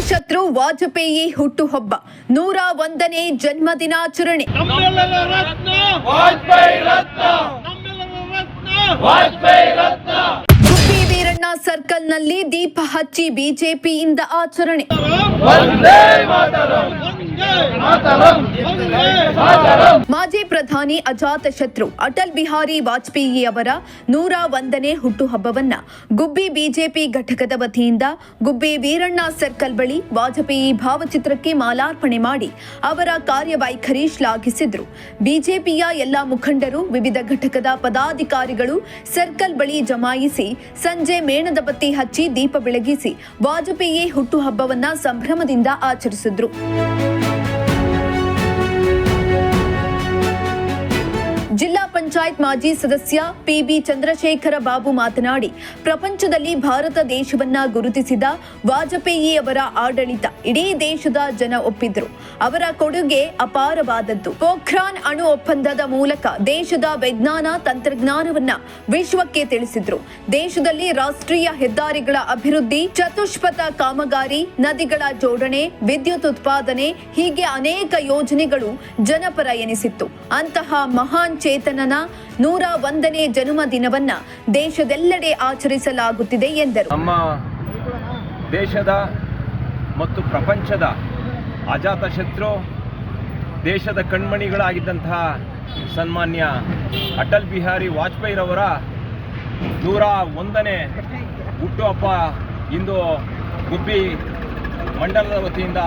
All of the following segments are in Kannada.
ಅಜಾತಶತ್ರು ವಾಜಪೇಯಿ ಹುಟ್ಟುಹಬ್ಬ 101ನೇ ಜನ್ಮದಿನಾಚರಣೆ. ಗುಬ್ಬಿ ವೀರಣ್ಣ ಸರ್ಕಲ್ನಲ್ಲಿ ದೀಪ ಹಚ್ಚಿ ಬಿಜೆಪಿಯಿಂದ ಆಚರಣೆ. ಮಾಜಿ ಪ್ರಧಾನಿ ಅಜಾತಶತ್ರು ಅಟಲ್ ಬಿಹಾರಿ ವಾಜಪೇಯಿ ಅವರ 101ನೇ ಹುಟ್ಟುಹಬ್ಬವನ್ನ ಗುಬ್ಬಿ ಬಿಜೆಪಿ ಘಟಕದ ವತಿಯಿಂದ ಗುಬ್ಬಿ ವೀರಣ್ಣ ಸರ್ಕಲ್ ಬಳಿ ವಾಜಪೇಯಿ ಭಾವಚಿತ್ರಕ್ಕೆ ಮಾಲಾರ್ಪಣೆ ಮಾಡಿ ಅವರ ಕಾರ್ಯವೈಖರಿ ಶ್ಲಾಘಿಸಿದ್ರು. ಬಿಜೆಪಿಯ ಎಲ್ಲಾ ಮುಖಂಡರು, ವಿವಿಧ ಘಟಕದ ಪದಾಧಿಕಾರಿಗಳು ಸರ್ಕಲ್ ಬಳಿ ಜಮಾಯಿಸಿ ಸಂಜೆ ಮೇಣದ ಬತ್ತಿ ಹಚ್ಚಿ ದೀಪ ಬೆಳಗಿಸಿ ವಾಜಪೇಯಿ ಹುಟ್ಟುಹಬ್ಬವನ್ನ ಸಂಭ್ರಮದಿಂದ ಆಚರಿಸಿದ್ರು. ಜಿಲ್ಲಾ ಪಂಚಾಯತ್ ಮಾಜಿ ಸದಸ್ಯ ಪಿಬಿ ಚಂದ್ರಶೇಖರ ಬಾಬು ಮಾತನಾಡಿ, ಪ್ರಪಂಚದಲ್ಲಿ ಭಾರತ ದೇಶವನ್ನ ಗುರುತಿಸಿದ ವಾಜಪೇಯಿ ಅವರ ಆಡಳಿತ ಇಡೀ ದೇಶದ ಜನ ಒಪ್ಪಿದ್ರು. ಅವರ ಕೊಡುಗೆ ಅಪಾರವಾದದ್ದು. ಪೋಖ್ರಾನ್ ಅಣು ಒಪ್ಪಂದದ ಮೂಲಕ ದೇಶದ ವಿಜ್ಞಾನ ತಂತ್ರಜ್ಞಾನವನ್ನ ವಿಶ್ವಕ್ಕೆ ತಿಳಿಸಿದ್ರು. ದೇಶದಲ್ಲಿ ರಾಷ್ಟ್ರೀಯ ಹೆದ್ದಾರಿಗಳ ಅಭಿವೃದ್ಧಿ, ಚತುಷ್ಪಥ ಕಾಮಗಾರಿ, ನದಿಗಳ ಜೋಡಣೆ, ವಿದ್ಯುತ್ ಉತ್ಪಾದನೆ ಹೀಗೆ ಅನೇಕ ಯೋಜನೆಗಳು ಜನಪರ ಎನಿಸಿತ್ತು. ಅಂತಹ ಮಹಾನ್ ಚೇತನನ 101ನೇ ಜನ್ಮದಿನವನ್ನ ದೇಶದೆಲ್ಲೆಡೆ ಆಚರಿಸಲಾಗುತ್ತಿದೆ ಎಂದರು. ನಮ್ಮ ದೇಶದ ಮತ್ತು ಪ್ರಪಂಚದ ಅಜಾತಶತ್ರು, ದೇಶದ ಕಣ್ಮಣಿಗಳಾಗಿದ್ದಂತಹ ಸನ್ಮಾನ್ಯ ಅಟಲ್ ಬಿಹಾರಿ ವಾಜಪೇಯಿರವರ 101ನೇ ಹುಟ್ಟುಹಬ್ಬ ಇಂದು ಗುಬ್ಬಿ ಮಂಡಲದ ವತಿಯಿಂದ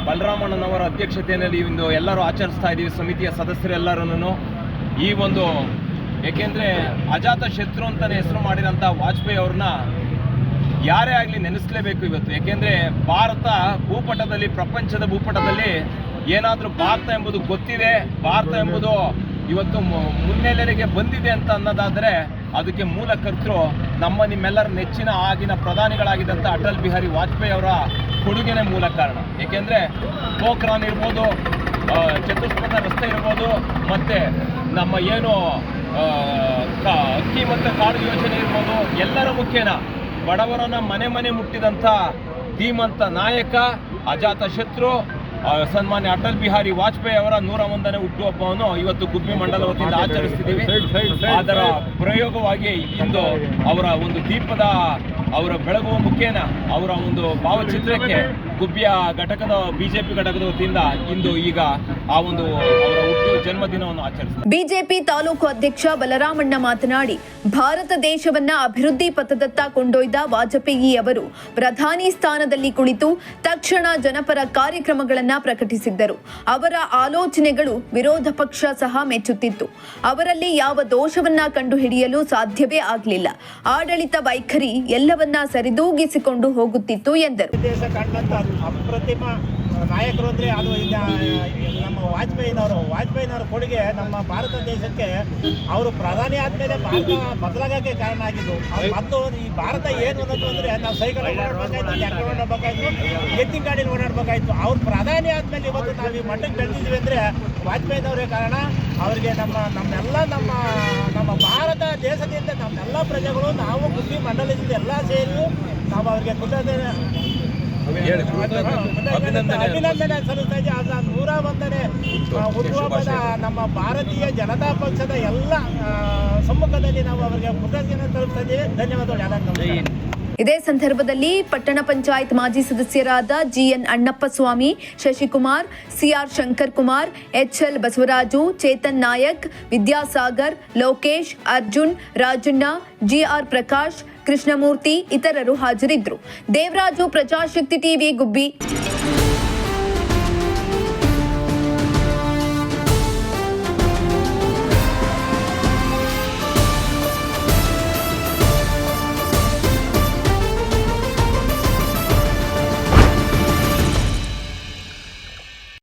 ಬಲರಾಮಣ್ಣನವರ ಅಧ್ಯಕ್ಷತೆಯಲ್ಲಿ ಇಂದು ಎಲ್ಲರೂ ಆಚರಿಸ್ತಾ ಇದ್ದೀವಿ. ಸಮಿತಿಯ ಸದಸ್ಯರೆಲ್ಲರೂ ಈ ಒಂದು, ಏಕೆಂದರೆ ಅಜಾತಶತ್ರು ಅಂತಲೇ ಹೆಸರು ಮಾಡಿರೋಂಥ ವಾಜಪೇಯಿ ಅವ್ರನ್ನ ಯಾರೇ ಆಗಲಿ ನೆನೆಸಲೇಬೇಕು ಇವತ್ತು. ಏಕೆಂದರೆ ಭಾರತ ಭೂಪಟದಲ್ಲಿ, ಪ್ರಪಂಚದ ಭೂಪಟದಲ್ಲಿ ಏನಾದರೂ ಭಾರತ ಎಂಬುದು ಗೊತ್ತಿದೆ, ಭಾರತ ಎಂಬುದು ಇವತ್ತು ಮುನ್ನೆಲೆಗೆ ಬಂದಿದೆ ಅಂತ ಅನ್ನೋದಾದರೆ ಅದಕ್ಕೆ ಮೂಲ ಕರ್ತೃ ನಮ್ಮ ನಿಮ್ಮೆಲ್ಲರ ನೆಚ್ಚಿನ ಆಗಿನ ಪ್ರಧಾನಿಗಳಾಗಿದ್ದಂಥ ಅಟಲ್ ಬಿಹಾರಿ ವಾಜಪೇಯಿ ಅವರ ಕೊಡುಗೆನೇ ಮೂಲ ಕಾರಣ. ಏಕೆಂದರೆ ಪೋಖ್ರಾನ್ ಇರ್ಬೋದು, ಚತುಷ್ಪಥ ರಸ್ತೆ ಇರ್ಬೋದು, ಮತ್ತು ನಮ್ಮ ಏನು ಅಕ್ಕಿ ಮತ್ತು ಕಾಡು ಯೋಜನೆ ಇರ್ಬೋದು, ಎಲ್ಲರ ಮುಖೇನ ಬಡವರನ್ನ ಮನೆ ಮನೆ ಮುಟ್ಟಿದಂಥ ಧೀಮಂತ ನಾಯಕ ಅಜಾತಶತ್ರು ಸನ್ಮಾನ್ಯ ಅಟಲ್ ಬಿಹಾರಿ ವಾಜಪೇಯಿ ಅವರ 101ನೇ ಹುಟ್ಟುಹಬ್ಬವನ್ನು ಇವತ್ತು ಗುಬ್ಬಿ ಮಂಡಲ ವತಿಯಿಂದ ಆಚರಿಸ್ತಿದ್ದೀವಿ. ಅದರ ಪ್ರಯೋಗವಾಗಿ ಇಂದು ಅವರ ಒಂದು ದೀಪದ ಅವರ ಬೆಳಗುವ ಮುಖೇನ ಅವರ ಒಂದು ಭಾವಚಿತ್ರಕ್ಕೆ ಗುಬ್ಬಿಯ ಘಟಕದ ಬಿಜೆಪಿ ಘಟಕದ ವತಿಯಿಂದ ಇಂದು ಈಗ ಆ ಒಂದು ಅವರ ಹುಟ್ಟು ಜನ್ಮದಿನವನ್ನು ಆಚರಿಸಿದ್ದಾರೆ. ಬಿಜೆಪಿ ತಾಲೂಕು ಅಧ್ಯಕ್ಷ ಬಲರಾಮಣ್ಣ ಮಾತನಾಡಿ, ಭಾರತ ದೇಶವನ್ನ ಅಭಿವೃದ್ಧಿ ಪಥದತ್ತ ಕೊಂಡೊಯ್ದ ವಾಜಪೇಯಿ ಅವರು ಪ್ರಧಾನಿ ಸ್ಥಾನದಲ್ಲಿ ಕುಳಿತು ತಕ್ಷಣ ಜನಪರ ಕಾರ್ಯಕ್ರಮಗಳನ್ನು ಪ್ರಕಟಿಸಿದ್ದರು. ಅವರ ಆಲೋಚನೆಗಳು ವಿರೋಧ ಪಕ್ಷ ಸಹ ಮೆಚ್ಚುತ್ತಿತ್ತು. ಅವರಲ್ಲಿ ಯಾವ ದೋಷವನ್ನ ಕಂಡುಹಿಡಿಯಲು ಸಾಧ್ಯವೇ ಆಗಲಿಲ್ಲ. ಆಡಳಿತ ವೈಖರಿ ಎಲ್ಲವನ್ನ ಸರಿದೂಗಿಸಿಕೊಂಡು ಹೋಗುತ್ತಿತ್ತು ಎಂದರು. ಅಪ್ರತಿಮ ನಾಯಕರು ಅಂದರೆ ಅದು ನಮ್ಮ ವಾಜಪೇಯಿನವರ ಕೊಡುಗೆ ನಮ್ಮ ಭಾರತ ದೇಶಕ್ಕೆ. ಅವರು ಪ್ರಧಾನಿ ಆದಮೇಲೆ ಭಾರತ ಬದಲಾಗೋಕ್ಕೆ ಕಾರಣ ಆಗಿದ್ದು. ಮತ್ತು ಈ ಭಾರತ ಏನು ಅನ್ನೋದು ಅಂದರೆ ನಾವು ಸೈಕಲ್ ಓಡಾಡಬೇಕಾಯ್ತು, ಟ್ರ್ಯಾಕ್ಟರ್ ಓಡಾಡಬೇಕಾಯ್ತು, ಎತ್ತಿನ ಗಾಡಿಯಲ್ಲಿ ಓಡಾಡಬೇಕಾಯ್ತು. ಅವ್ರು ಪ್ರಧಾನಿ ಆದಮೇಲೆ ಇವತ್ತು ನಾವು ಈ ಮಟ್ಟಕ್ಕೆ ಬೆಳೆದಿದ್ದೀವಿ ಅಂದರೆ ವಾಜಪೇಯಿನವರೇ ಕಾರಣ. ಅವರಿಗೆ ನಮ್ಮ ಭಾರತ ದೇಶದಿಂದ ನಮ್ಮೆಲ್ಲ ಪ್ರಜೆಗಳು, ನಾವು ಗುಬ್ಬಿ ಮಂಡಲದಿಂದ ಎಲ್ಲ ಸೇರಿ ನಾವು ಅವರಿಗೆ ಅಭಿನಂದನೆ ಸಲ್ಲಿಸ್ತಾ ಇದ್ದೀವಿ. ಅದರ 101ನೇ ಹುಟ್ಟುಹಬ್ಬದ ನಮ್ಮ ಭಾರತೀಯ ಜನತಾ ಪಕ್ಷದ ಎಲ್ಲ ಸಮ್ಮುಖದಲ್ಲಿ ನಾವು ಅವರಿಗೆ ಕೃತಜ್ಞತೆ ಸಲ್ಲಿಸ್ತಾ ಇದ್ದೀವಿ. ಧನ್ಯವಾದಗಳು. ಇದೇ ಸಂದರ್ಭದಲ್ಲಿ ಪಟ್ಟಣ ಪಂಚಾಯತ್ ಮಾಜಿ ಸದಸ್ಯರಾದ G N Annappaswamy, Shashikumar, C R Shankar Kumar, H L Basavaraju, Chetan Nayak, Vidyasagar, Lokesh, Arjun, Rajanna, G R Prakash, Krishnamurthy ಇತರರು ಹಾಜರಿದ್ದರು. ದೇವರಾಜು, ಪ್ರಜಾಶಕ್ತಿ ಟಿವಿ, ಗುಬ್ಬಿ.